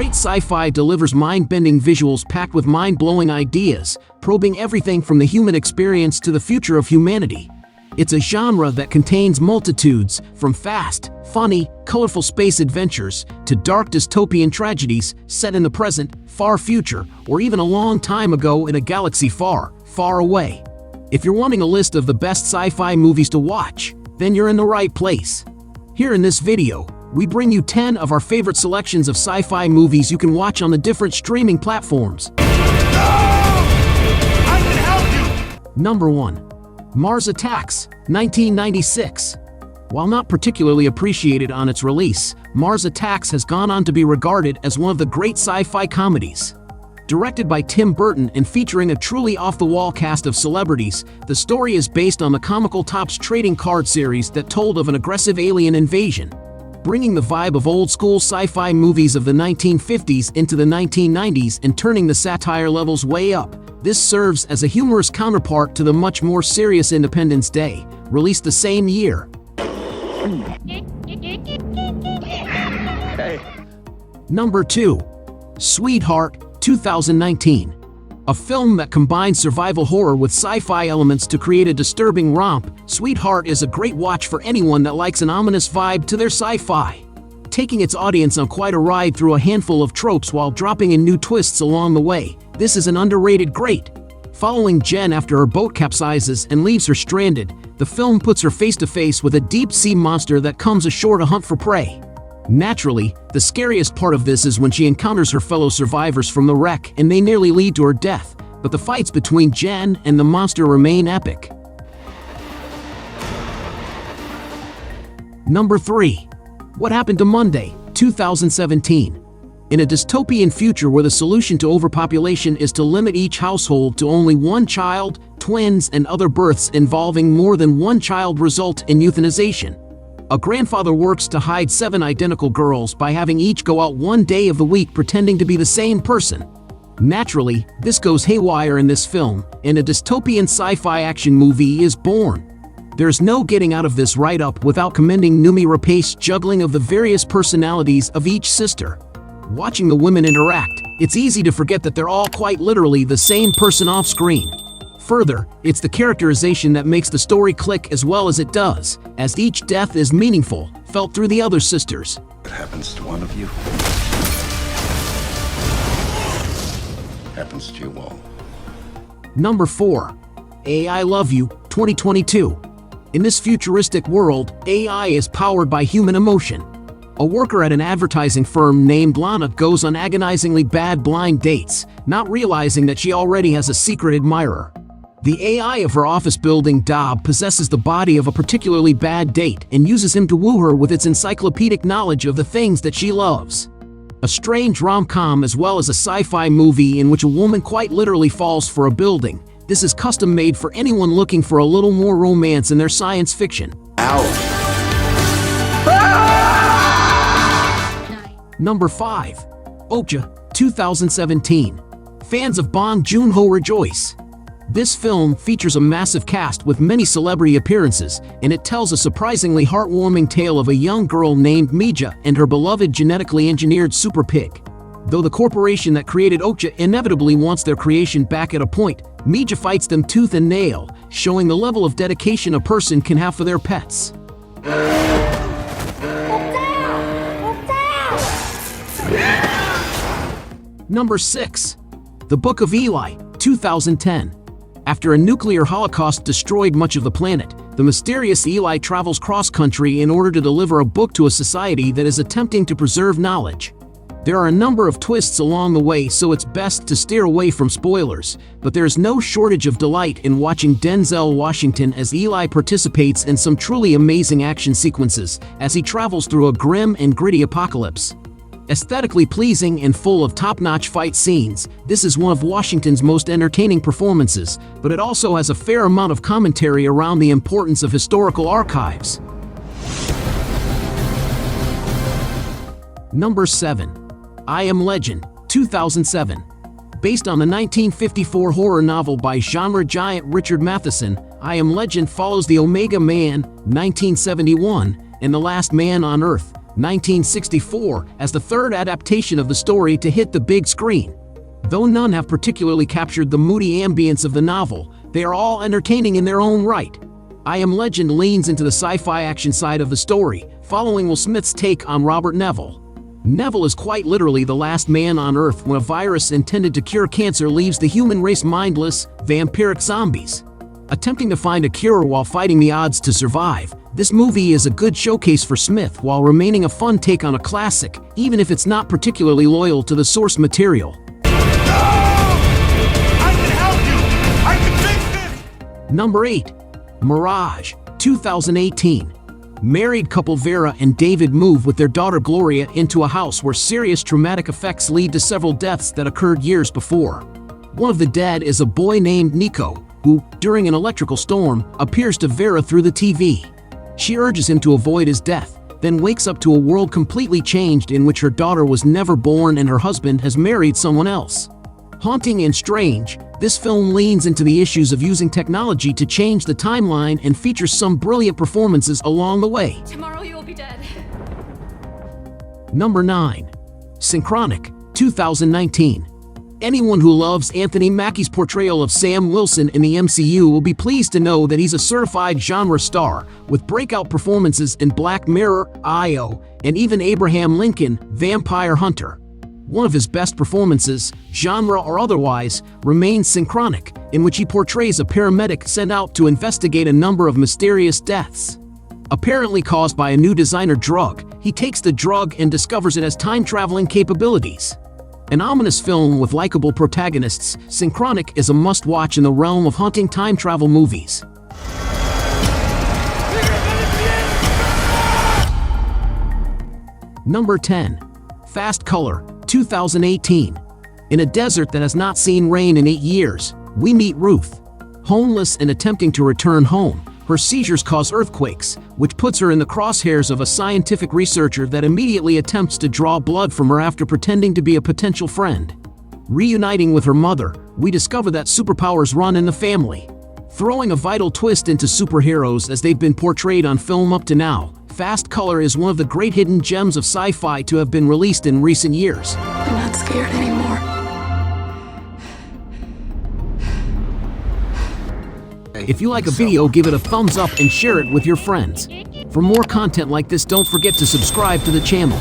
great sci-fi delivers mind-bending visuals packed with mind-blowing ideas, probing everything from the human experience to the future of humanity. It's a genre that contains multitudes, from fast, funny, colorful space adventures to dark dystopian tragedies set in the present, far future, or even a long time ago in a galaxy far, far away. If you're wanting a list of the best sci-fi movies to watch, then you're in the right place. Here in this video, we bring you 10 of our favorite selections of sci-fi movies you can watch on the different streaming platforms. No! I can help you! Number 1. Mars Attacks, 1996. While not particularly appreciated on its release, Mars Attacks has gone on to be regarded as one of the great sci-fi comedies. Directed by Tim Burton and featuring a truly off-the-wall cast of celebrities, the story is based on the comical Topps trading card series that told of an aggressive alien invasion. Bringing the vibe of old-school sci-fi movies of the 1950s into the 1990s and turning the satire levels way up, this serves as a humorous counterpart to the much more serious Independence Day, released the same year. Hey. Number 2. Sweetheart, 2019. A film that combines survival horror with sci-fi elements to create a disturbing romp, Sweetheart is a great watch for anyone that likes an ominous vibe to their sci-fi. Taking its audience on quite a ride through a handful of tropes while dropping in new twists along the way, this is an underrated great. Following Jen after her boat capsizes and leaves her stranded, the film puts her face to face with a deep-sea monster that comes ashore to hunt for prey. Naturally, the scariest part of this is when she encounters her fellow survivors from the wreck and they nearly lead to her death, but the fights between Jen and the monster remain epic. Number 3. What Happened to Monday, 2017. In a dystopian future where the solution to overpopulation is to limit each household to only one child, twins and other births involving more than one child result in euthanization. A grandfather works to hide 7 identical girls by having each go out one day of the week pretending to be the same person. Naturally, this goes haywire in this film, and a dystopian sci-fi action movie is born. There's no getting out of this write-up without commending Noomi Rapace's juggling of the various personalities of each sister. Watching the women interact, it's easy to forget that they're all quite literally the same person off-screen. Further, it's the characterization that makes the story click as well as it does, as each death is meaningful, felt through the other sisters. What happens to one of you happens to you all. Number 4. I Love You, 2022. In this futuristic world, AI is powered by human emotion. A worker at an advertising firm named Lana goes on agonizingly bad blind dates, not realizing that she already has a secret admirer. The AI of her office building Dob possesses the body of a particularly bad date and uses him to woo her with its encyclopedic knowledge of the things that she loves. A strange rom-com as well as a sci-fi movie in which a woman quite literally falls for a building. This is custom made for anyone looking for a little more romance in their science fiction. Ow! Number 5. Okja, 2017. Fans of Bong Joon-ho rejoice. This film features a massive cast with many celebrity appearances, and it tells a surprisingly heartwarming tale of a young girl named Mija and her beloved genetically engineered super pig. Though the corporation that created Okja inevitably wants their creation back at a point, Mija fights them tooth and nail, showing the level of dedication a person can have for their pets. Number 6. The Book of Eli, 2010. After a nuclear holocaust destroyed much of the planet, the mysterious Eli travels cross-country in order to deliver a book to a society that is attempting to preserve knowledge. There are a number of twists along the way, so it's best to steer away from spoilers, but there's no shortage of delight in watching Denzel Washington as Eli participates in some truly amazing action sequences as he travels through a grim and gritty apocalypse. Aesthetically pleasing and full of top-notch fight scenes, this is one of Washington's most entertaining performances, but it also has a fair amount of commentary around the importance of historical archives. Number 7. I Am Legend, 2007. Based on the 1954 horror novel by genre giant Richard Matheson, I Am Legend follows the Omega Man, 1971, and The Last Man on Earth, 1964 as the third adaptation of the story to hit the big screen. Though none have particularly captured the moody ambience of the novel, they are all entertaining in their own right. I Am Legend leans into the sci-fi action side of the story, following Will Smith's take on Robert Neville. Neville is quite literally the last man on Earth when a virus intended to cure cancer leaves the human race mindless, vampiric zombies. Attempting to find a cure while fighting the odds to survive, this movie is a good showcase for Smith while remaining a fun take on a classic, even if it's not particularly loyal to the source material. Number 8. Mirage, 2018. Married couple Vera and David move with their daughter Gloria into a house where serious traumatic effects lead to several deaths that occurred years before. One of the dead is a boy named Nico, who, during an electrical storm, appears to Vera through the TV. She urges him to avoid his death, then wakes up to a world completely changed in which her daughter was never born and her husband has married someone else. Haunting and strange, this film leans into the issues of using technology to change the timeline and features some brilliant performances along the way. Tomorrow you will be dead. Number 9. Synchronic, 2019. Anyone who loves Anthony Mackie's portrayal of Sam Wilson in the MCU will be pleased to know that he's a certified genre star, with breakout performances in Black Mirror, I.O., and even Abraham Lincoln, Vampire Hunter. One of his best performances, genre or otherwise, remains Synchronic, in which he portrays a paramedic sent out to investigate a number of mysterious deaths. Apparently caused by a new designer drug, he takes the drug and discovers it has time-traveling capabilities. An ominous film with likable protagonists, Synchronic is a must-watch in the realm of haunting time travel movies. Number 10. Fast Color, 2018. In a desert that has not seen rain in 8 years, we meet Ruth. Homeless and attempting to return home, her seizures cause earthquakes, which puts her in the crosshairs of a scientific researcher that immediately attempts to draw blood from her after pretending to be a potential friend. Reuniting with her mother, we discover that superpowers run in the family. Throwing a vital twist into superheroes as they've been portrayed on film up to now, Fast Color is one of the great hidden gems of sci-fi to have been released in recent years. I'm not scared anymore. If you like a video, give it a thumbs up and share it with your friends. For more content like this, don't forget to subscribe to the channel.